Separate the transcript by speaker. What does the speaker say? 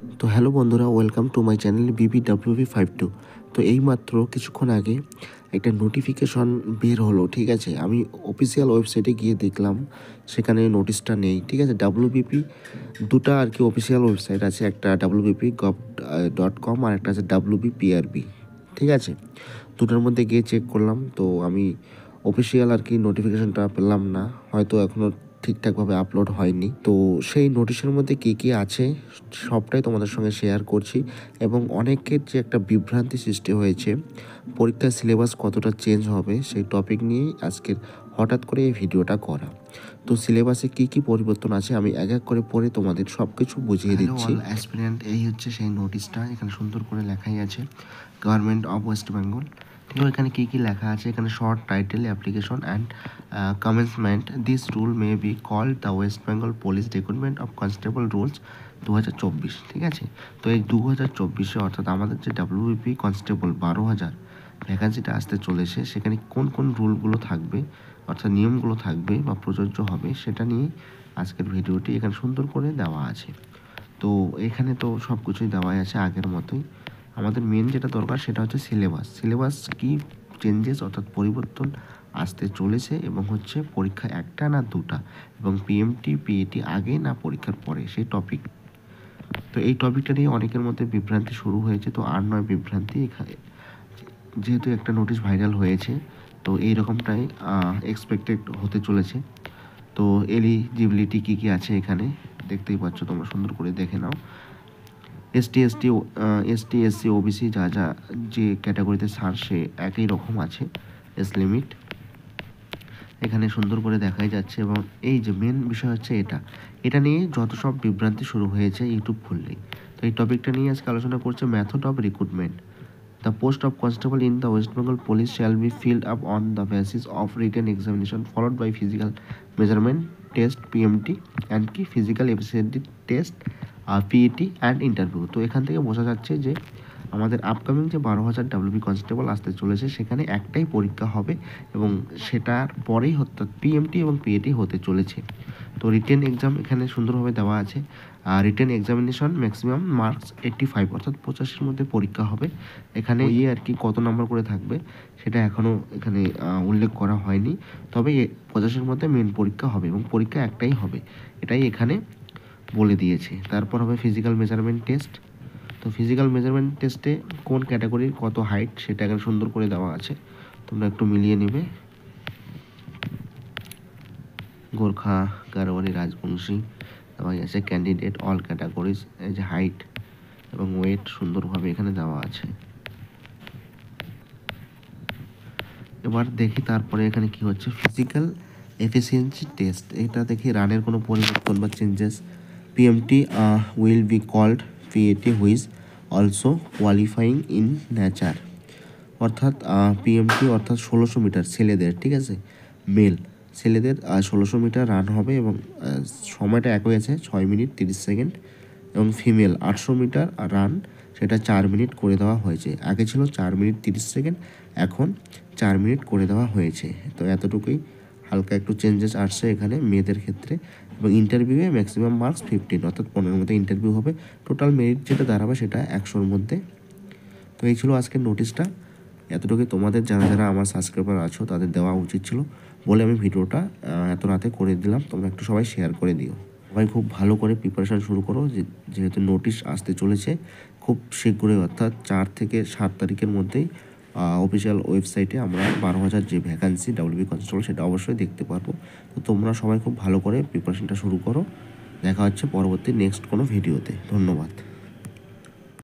Speaker 1: তো হ্যালো বন্ধুরা, welcome to my channel BBWB52। তো এইমাত্র কিছুক্ষণ আগে একটা নোটিফিকেশন বের হলো, ঠিক আছে। আমি অফিসিয়াল ওয়েবসাইটে গিয়ে দেখলাম সেখানে নোটিশটা নেই, ঠিক আছে। WBP দুটা আর কি অফিসিয়াল ওয়েবসাইট আছে, একটা WBP.gov.com আর একটা আছে WBPRB, ঠিক আছে। দুটার মধ্যে গিয়ে চেক করলাম, তো আমি অফিসিয়াল আর কি নোটিফিকেশনটা পেলাম না, হয়তো এখনও ঠিকঠাকভাবে আপলোড হয়নি। তো সেই নোটিশের মধ্যে কী কী আছে সবটাই তোমাদের সঙ্গে শেয়ার করছি। এবং অনেকের যে একটা বিভ্রান্তি সৃষ্টি হয়েছে পরীক্ষার সিলেবাস কতটা চেঞ্জ হবে সেই টপিক নিয়েই আজকের হঠাৎ করে এই ভিডিওটা করা। তো সিলেবাসে কী কী পরিবর্তন আছে আমি এক এক করে পড়ে তোমাদের সব কিছু বুঝিয়ে দিচ্ছি। অ্যাসপিরেন্ট, এই হচ্ছে সেই নোটিশটা, এখানে সুন্দর করে লেখাই আছে গভর্নমেন্ট অফ ওয়েস্ট বেঙ্গল। তো এখানে কী কী লেখা আছে, এখানে short title, application and commencement. This rule may be called the West Bengal police recruitment of constable rules 2024, ঠিক আছে। তো এই 2024-এ অর্থাৎ আমাদের যে WBP কনস্টেবল 12,000 ভ্যাকান্সিটা আসতে চলেছে, সেখানে কোন কোন রুলগুলো থাকবে অর্থাৎ নিয়মগুলো থাকবে বা প্রযোজ্য হবে সেটা নিয়ে আজকের ভিডিওটি এখানে সুন্দর করে দেওয়া আছে। তো এখানে তো সব কিছুই দেওয়াই আছে আগের মতোই। আমাদের মেন যেটা দরকার সেটা হচ্ছে সিলেবাস কি চেঞ্জেস অর্থাৎ পরিবর্তন আসতে চলেছে, এবং হচ্ছে পরীক্ষা একটা না দুটা, এবং PMT PAT আগে না পরীক্ষার পরে, সেই টপিক। তো এই টপিকটা নিয়ে অনেকের মধ্যে বিভ্রান্তি শুরু হয়েছে, তো আর নয় বিভ্রান্তি, এখানে যেহেতু একটা নোটিশ ভাইরাল হয়েছে তো এই রকমটাই এক্সপেক্টেড হতে চলেছে। তো এলিজিবিলিটি কী কী আছে এখানে দেখতেই পাচ্ছ, তোমরা সুন্দর করে দেখে নাও। ST SC OBC যা যা যে ক্যাটাগরিতে ছাড় সে একই রকম আছে এজ লিমিট, এখানে সুন্দর করে দেখাই যাচ্ছে। এবং এই যে মেন বিষয় হচ্ছে এটা নিয়ে যত সব বিভ্রান্তি শুরু হয়েছে ইউটিউব খুললেই। তো এই টপিকটা নিয়ে আজকে আলোচনা করছে method of recruitment. The post of constable in the West Bengal Police shall be filled up on the basis of written examination followed by physical measurement test PMT and কি physical efficiency test PET and interview। তো এখান থেকে বোঝা যাচ্ছে যে আমাদের upcoming যে 12,000 WB constable আসতে চলেছে সেখানে একটাই পরীক্ষা হবে, এবং সেটার পরেই অর্থাৎ PMT এবং PAT হতে চলেছে। তো রিটেন এক্সাম এখানে সুন্দরভাবে দেওয়া আছে। রিটেন এক্সামিনেশন ম্যাক্সিমাম মার্কস 85 অর্থাৎ 85-এর মধ্যে পরীক্ষা হবে। এখানে আর কি কত নাম্বার করে থাকবে সেটা এখনও এখানে উল্লেখ করা হয়নি, তবে 85-এর মধ্যে মেন পরীক্ষা হবে এবং পরীক্ষা একটাই হবে, এটাই এখানে বলে দিয়েছে। তারপর হবে ফিজিক্যাল মেজারমেন্ট টেস্ট। তো ফিজিক্যাল মেজারমেন্ট টেস্টে কোন ক্যাটাগরির কত হাইট সেটা এখানে সুন্দর করে দেওয়া আছে, তোমরা একটু মিলিয়ে নেবে। গোর্খা, গারোয়ারি, রাজবংশী দেওয়া আছে, ক্যান্ডিডেট অল ক্যাটাগরিজ, এই যে হাইট এবং ওয়েট সুন্দরভাবে এখানে দেওয়া আছে। এবার দেখি তারপরে এখানে কি হচ্ছে, ফিজিক্যাল এফিসিয়েন্সি টেস্ট। এটা দেখি রানের কোনো পরিবর্তন বা changes. PMT will be called PAT which is also qualifying in nature. অর্থাৎ PMT অর্থাৎ 1600 মিটার ছেলেদের, ঠিক আছে, মেল ছেলেদের 1600 মিটার রান হবে, এবং সময়টা একই আছে 6 মিনিট 30 সেকেন্ড। এবং ফিমেল 800 মিটার রান, সেটা 4 মিনিট করে দেওয়া হয়েছে। আগে ছিল 4 মিনিট 30 সেকেন্ড, এখন 4 মিনিট করে দেওয়া হয়েছে। তো এতটুকুই, হালকা একটু চেঞ্জেস আসছে এখানে মেয়েদের ক্ষেত্রে। এবং ইন্টারভিউয়ে ম্যাক্সিমাম মার্কস 15 অর্থাৎ 15-এর মধ্যে ইন্টারভিউ হবে। টোটাল মেরিট যেটা দাঁড়াবে সেটা 100-র মধ্যে। তো এই ছিল আজকের নোটিশটা। এতটুকুই, তোমাদের যারা যারা আমার সাবস্ক্রাইবার আছো তাদের দেওয়া উচিত ছিল বলে আমি ভিডিওটা এত রাতে করে দিলাম। তোমরা একটু সবাই শেয়ার করে দিও। সবাই খুব ভালো করে প্রিপারেশান শুরু করো, যেহেতু নোটিশ আসতে চলেছে খুব শীঘ্রই, অর্থাৎ 4 থেকে 7 তারিখের মধ্যেই অফিসিয়াল ওয়েবসাইটে আমরা 12,000 যে ভ্যাকান্সি WB কনস্টেবল সেটা অবশ্যই দেখতে পারবো। তো তোমরা সবাই খুব ভালো করে প্রিপারেশানটা শুরু করো। দেখা হচ্ছে পরবর্তী নেক্সট কোনো ভিডিওতে। ধন্যবাদ।